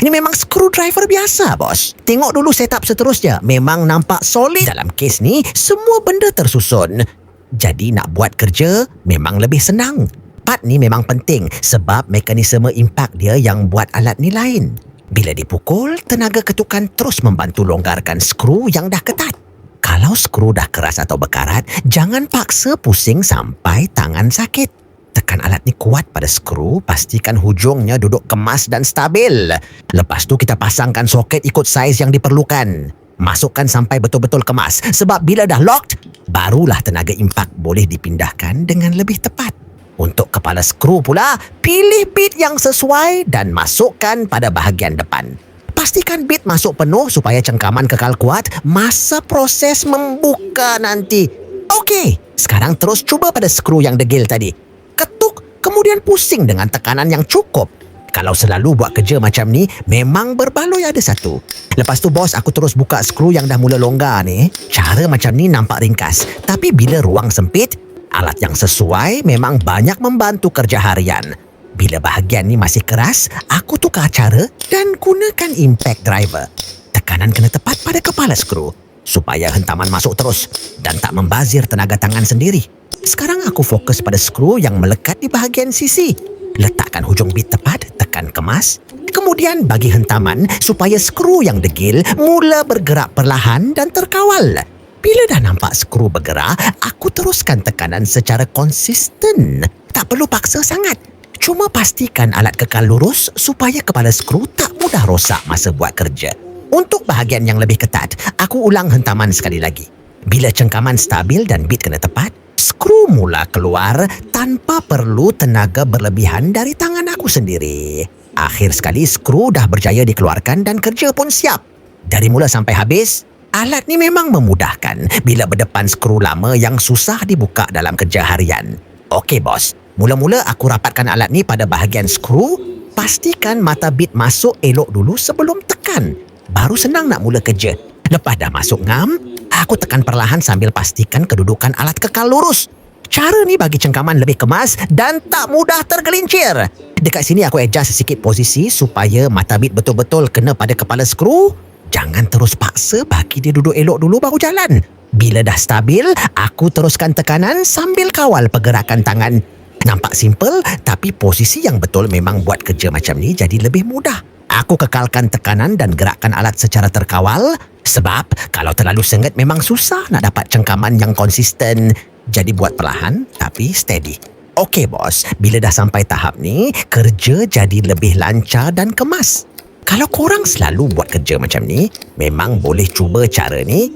Ini memang screwdriver biasa, bos. Tengok dulu setup seterusnya. Memang nampak solid. Dalam kes ni, semua benda tersusun. Jadi nak buat kerja memang lebih senang. Part ni memang penting sebab mekanisme impak dia yang buat alat ni lain. Bila dipukul, tenaga ketukan terus membantu longgarkan skru yang dah ketat. Kalau skru dah keras atau berkarat, jangan paksa pusing sampai tangan sakit. Tekan alat ni kuat pada skru, pastikan hujungnya duduk kemas dan stabil. Lepas tu kita pasangkan soket ikut saiz yang diperlukan. Masukkan sampai betul-betul kemas sebab bila dah locked, barulah tenaga impak boleh dipindahkan dengan lebih tepat. Untuk kepala skru pula, pilih bit yang sesuai dan masukkan pada bahagian depan. Pastikan bit masuk penuh supaya cengkaman kekal kuat masa proses membuka nanti. Okey, sekarang terus cuba pada skru yang degil tadi. Ketuk, kemudian pusing dengan tekanan yang cukup. Kalau selalu buat kerja macam ni, memang berbaloi ada satu. Lepas tu bos, aku terus buka skru yang dah mula longgar ni. Cara macam ni nampak ringkas. Tapi bila ruang sempit, alat yang sesuai memang banyak membantu kerja harian. Bila bahagian ni masih keras, aku tukar cara dan gunakan impact driver. Tekanan kena tepat pada kepala skru supaya hentaman masuk terus dan tak membazir tenaga tangan sendiri. Sekarang aku fokus pada skru yang melekat di bahagian sisi. Letakkan hujung bit tepat, tekan kemas. Kemudian bagi hentaman supaya skru yang degil mula bergerak perlahan dan terkawal. Bila dah nampak skru bergerak, aku teruskan tekanan secara konsisten. Tak perlu paksa sangat. Cuma pastikan alat kekal lurus supaya kepala skru tak mudah rosak masa buat kerja. Untuk bahagian yang lebih ketat, aku ulang hentaman sekali lagi. Bila cengkaman stabil dan bit kena tepat, skru mula keluar tanpa perlu tenaga berlebihan dari tangan aku sendiri. Akhir sekali skru dah berjaya dikeluarkan dan kerja pun siap. Dari mula sampai habis, alat ni memang memudahkan bila berdepan skru lama yang susah dibuka dalam kerja harian. Okey bos, mula-mula aku rapatkan alat ni pada bahagian skru. Pastikan mata bit masuk elok dulu sebelum tekan. Baru senang nak mula kerja. Lepas dah masuk ngam, aku tekan perlahan sambil pastikan kedudukan alat kekal lurus. Cara ni bagi cengkaman lebih kemas dan tak mudah tergelincir. Dekat sini aku adjust sikit posisi supaya mata bit betul-betul kena pada kepala skru. Jangan terus paksa, bagi dia duduk elok dulu baru jalan. Bila dah stabil, aku teruskan tekanan sambil kawal pergerakan tangan. Nampak simple, tapi posisi yang betul memang buat kerja macam ni jadi lebih mudah. Aku kekalkan tekanan dan gerakkan alat secara terkawal sebab kalau terlalu sengit memang susah nak dapat cengkaman yang konsisten. Jadi buat perlahan tapi steady. Okey bos, bila dah sampai tahap ni, kerja jadi lebih lancar dan kemas. Kalau korang selalu buat kerja macam ni, memang boleh cuba cara ni.